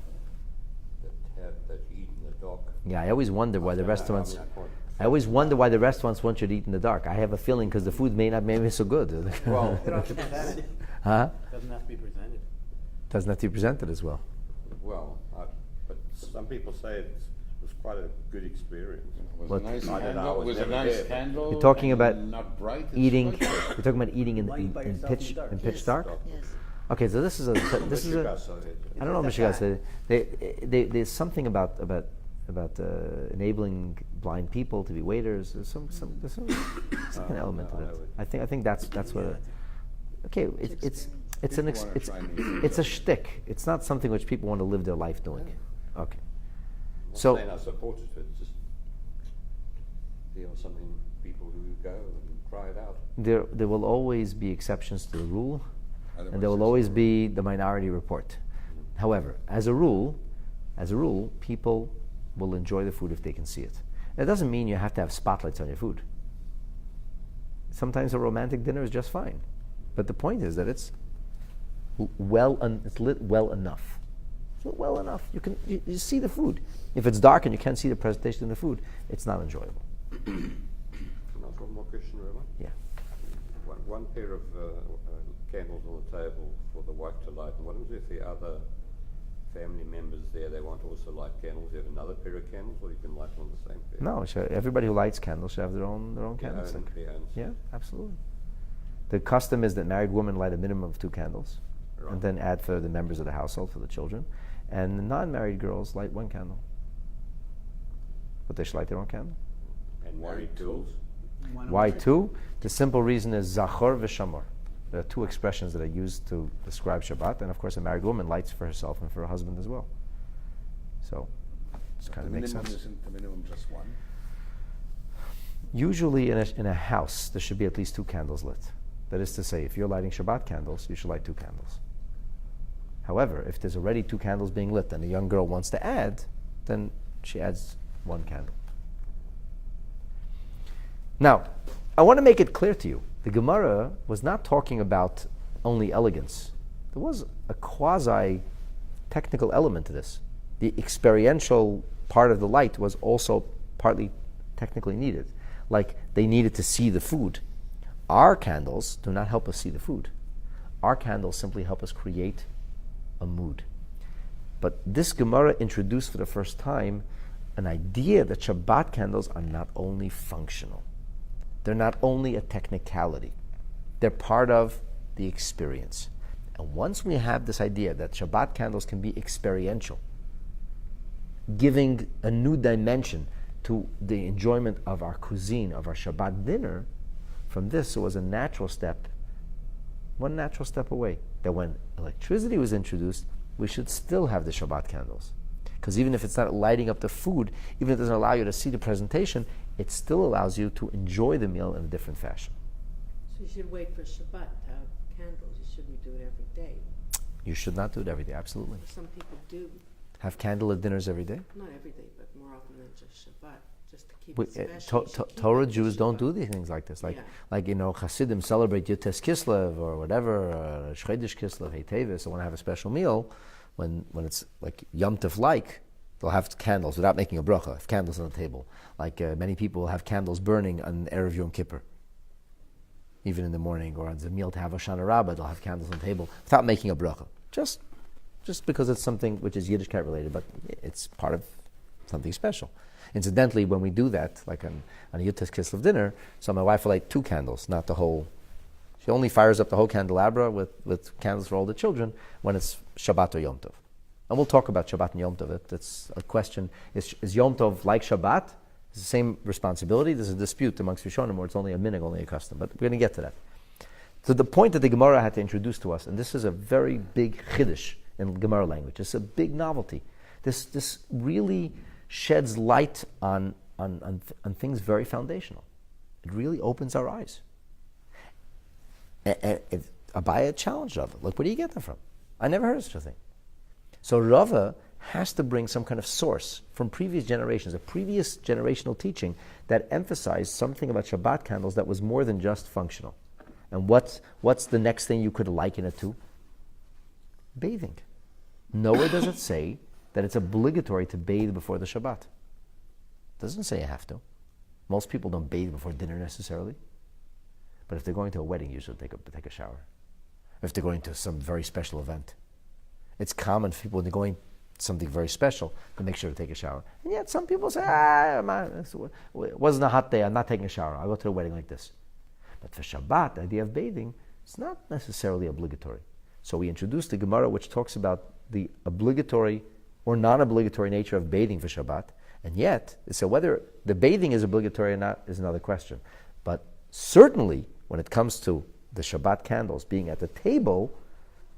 that you eat in the dark. Yeah, I always wonder why the I don't know, restaurants. I mean, I can't- I always wonder why the restaurants want you to eat in the dark. I have a feeling because the food may not be so good. Well, They don't have to present it. Huh? Doesn't have to be presented. Doesn't have to be presented as well. but some people say it was quite a good experience. Was What- a nice I don't know, I candle, was was a never nice there. candle. You're talking and about not bright. It's Eating. bright. You're talking about eating Why eat by in yourself in pitch the dark? pitch Yes. dark. Yes. Okay, so this is a I don't know, Michigan. There's something about enabling blind people to be waiters. There's some second element to I that. know it. I think that's what. Okay, it's an People wanna try new things. it's a shtick. It's not something which people want to live their life doing. Okay, I'm so- not saying I support it, but it's just there are something people who go and try it out. there will always be exceptions to the rule, Otherwise and there will it's always a- be the minority report. However, as a rule, people will enjoy the food if they can see it. It doesn't mean you have to have spotlights on your food. Sometimes a romantic dinner is just fine, but the point is that it's lit well enough. It's lit well enough. You see the food. If it's dark and you can't see the presentation of the food, it's not enjoyable. Can I ask one more question, Rabbi? Yeah. One pair of candles on the table for the wife to light, and what is if the other family members there, they want to also light candles? You have another pair of candles, or you can light on the same pair? No, everybody who lights candles should have their own Their candlestick. own- their own. Yeah, absolutely. The custom is that married women light a minimum of 2 candles, Right. and then add for the members of the household, for the children, and the non-married girls light 1 candle. But they should light their own candle. And married tools. Why 2? The simple reason is zachor v'shamor. There are 2 expressions that are used to describe Shabbat, and of course a married woman lights for herself and for her husband as well. So, this kind of The makes minimum sense. isn't the minimum just one. Usually in a house, there should be at least 2 candles lit. That is to say, if you're lighting Shabbat candles, you should light 2 candles. However, if there's already 2 candles being lit and a young girl wants to add, then she adds 1 candle. Now, I want to make it clear to you, the Gemara was not talking about only elegance. There was a quasi-technical element to this. The experiential part of the light was also partly technically needed. Like, they needed to see the food. Our candles do not help us see the food. Our candles simply help us create a mood. But this Gemara introduced for the first time an idea that Shabbat candles are not only functional. They're not only a technicality. They're part of the experience. And once we have this idea that Shabbat candles can be experiential, giving a new dimension to the enjoyment of our cuisine, of our Shabbat dinner, from this it was a natural step, one natural step away, that when electricity was introduced, we should still have the Shabbat candles. Because even if it's not lighting up the food, even if it doesn't allow you to see the presentation, it still allows you to enjoy the meal in a different fashion. So you should wait for Shabbat to have candles. You shouldn't do it every day. You should not do it every day, absolutely. Some people do, Have candlelit dinners every day? not every day, but more often than just Shabbat, just to keep We, it special. You should keep Torah it for Jews don't Shabbat. do these things like this. Like, Yeah. Hasidim celebrate Yotes Kislev or whatever, Shchedesh Kislev, Hey Tevis, they want to have a special meal. When it's like Yom Tov like, they'll have candles without making a bracha, have candles on the table. Like many people will have candles burning on Erev Yom Kippur. Even in the morning, or on the meal to have Hoshana Rabbah, they'll have candles on the table without making a bracha. Just because it's something which is Yiddishkeit related, but it's part of something special. Incidentally, when we do that, like on a Yotes Kislev dinner, so my wife will light 2 candles, not the whole. She only fires up the whole candelabra with candles for all the children when it's Shabbat or Yom Tov. And we'll talk about Shabbat and Yom Tov. That's a question. Is Yom Tov like Shabbat? It's the same responsibility. There's a dispute amongst Rishonim where it's only a minhag, only a custom. But we're going to get to that. So the point that the Gemara had to introduce to us, and this is a very big chiddush in Gemara language. It's a big novelty. This really sheds light on things very foundational. It really opens our eyes. Abaya challenged Rava. Look, where do you get that from? I never heard of such a thing. So Rava has to bring some kind of source from previous generations, a previous generational teaching that emphasized something about Shabbat candles that was more than just functional. And what's the next thing you could liken it to? Bathing. Nowhere does it say that it's obligatory to bathe before the Shabbat. It doesn't say you have to. Most people don't bathe before dinner necessarily. But if they're going to a wedding, usually take a shower. If they're going to some very special event. It's common for people when they're going to something very special to make sure to take a shower. And yet some people say, it wasn't a hot day, I'm not taking a shower. I'll go to a wedding like this. But for Shabbat, the idea of bathing is not necessarily obligatory. So we introduced the Gemara which talks about the obligatory or non-obligatory nature of bathing for Shabbat. And yet, so whether the bathing is obligatory or not is another question. But certainly, when it comes to the Shabbat candles being at the table,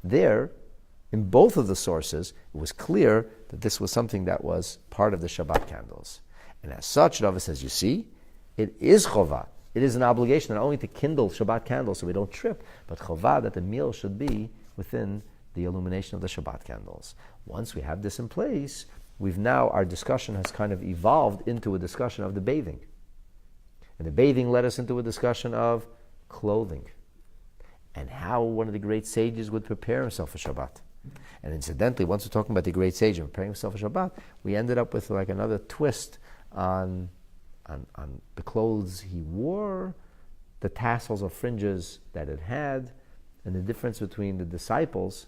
there, in both of the sources, it was clear that this was something that was part of the Shabbat candles. And as such, Rava says, you see, it is chovah. It is an obligation not only to kindle Shabbat candles so we don't trip, but chovah that the meal should be within the illumination of the Shabbat candles. Once we have this in place, our discussion has kind of evolved into a discussion of the bathing. And the bathing led us into a discussion of clothing and how one of the great sages would prepare himself for Shabbat. And incidentally, once we're talking about the great sage and preparing himself for Shabbat, we ended up with like another twist on the clothes he wore, the tassels or fringes that it had, and the difference between the disciples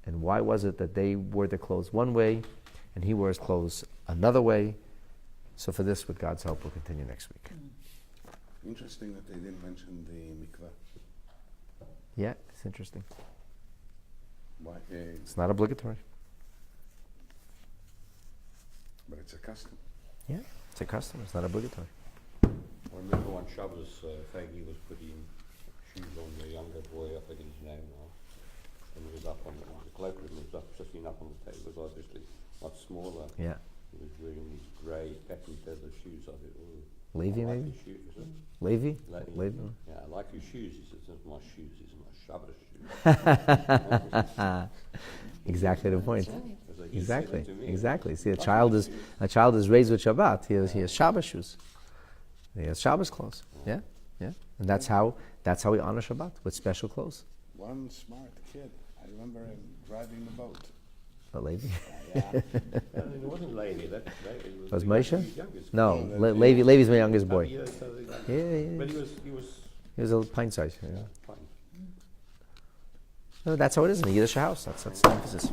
and why was it that they wore their clothes one way and he wore his clothes another way. So for this, with God's help, we'll continue next week. Interesting that they didn't mention the mikveh. Yeah, it's interesting. Why? It's not obligatory. But it's a custom. Yeah, it's a custom. It's not obligatory. I remember one Shabbos, Faggy was putting shoes on the younger boy, I forget his name now. And he was up on the cloakroom, he was up, sitting up on the table. It was obviously much smaller. Yeah. He was wearing these grey patent leather shoes. I thought, oh, Levi, I like maybe? your shoes, is it? Levi? Levi. Levi? Yeah, I like your shoes. He says, it's not my shoes, these are my Shabbos shoes. Exactly the point. That's right. So he said it to me. Exactly. See, a child is raised with Shabbat. He has Shabbos shoes. He has Shabbos clothes. Yeah, yeah. And that's how we honor Shabbat, with special clothes. One smart kid. I remember him driving the boat. A Levi? Yeah. No, it wasn't Levi. That Was the Moshe? youngest. No, No, Levi's my youngest boy. Yeah, so Yeah. but he was He was a pint size. Yeah. fine. No, that's how it is in a Yiddish house. That's the emphasis.